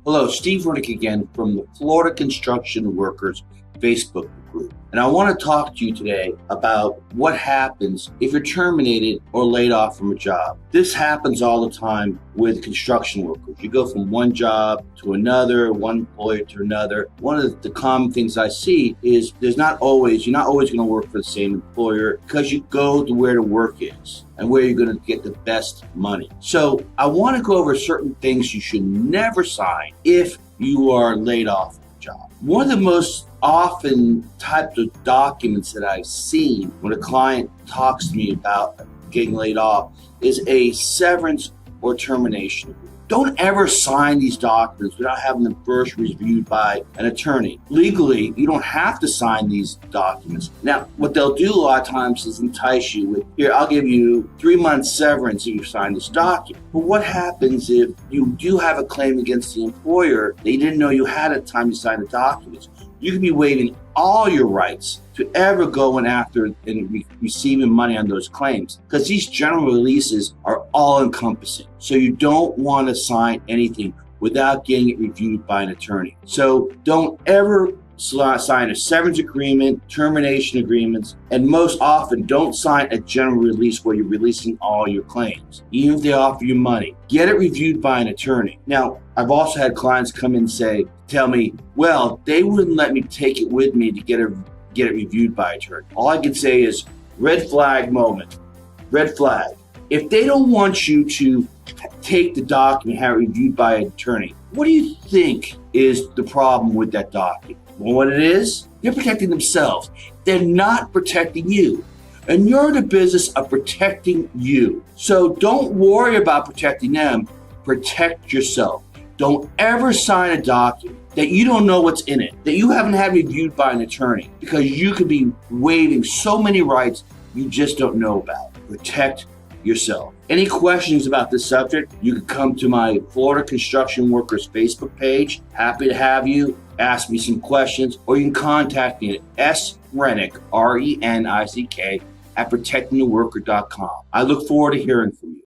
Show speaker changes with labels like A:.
A: Hello, Steve Rudnick again from the Florida Construction Workers Facebook group. And I want to talk to you today about what happens if you're terminated or laid off from a job. This happens all the time with construction workers. You go from one job to another, one employer to another. One of the common things I see is you're not always going to work for the same employer because you go to where the work is and where you're going to get the best money. So I want to go over certain things you should never sign if you are laid off from a job. One of the most often types of documents that I've seen when a client talks to me about getting laid off is a severance or termination agreement. Don't ever sign these documents without having them first reviewed by an attorney. Legally, you don't have to sign these documents. Now, what they'll do a lot of times is entice you with, here, I'll give you 3 months severance if you sign this document. But what happens if you do have a claim against the employer that you didn't know you had at the time you signed the documents? You could be waiving all your rights to ever going after and receiving money on those claims, because these general releases are all encompassing. So you don't want to sign anything without getting it reviewed by an attorney. So don't ever sign a severance agreement, termination agreements, and most often don't sign a general release where you're releasing all your claims, even if they offer you money. Get it reviewed by an attorney. Now, I've also had clients come in and tell me, well, they wouldn't let me take it with me to get it reviewed by an attorney. All I can say is red flag moment, red flag. If they don't want you to take the document and have it reviewed by an attorney, what do you think is the problem with that document? Well, what it is, they're protecting themselves. They're not protecting you. And you're in the business of protecting you. So don't worry about protecting them. Protect yourself. Don't ever sign a document that you don't know what's in it, that you haven't had reviewed by an attorney, because you could be waiving so many rights you just don't know about. Protect yourself. Any questions about this subject, you can come to my Florida Construction Workers Facebook page. Happy to have you. Ask me some questions, or you can contact me at srenick, RENICK, at protectingtheworker.com. I look forward to hearing from you.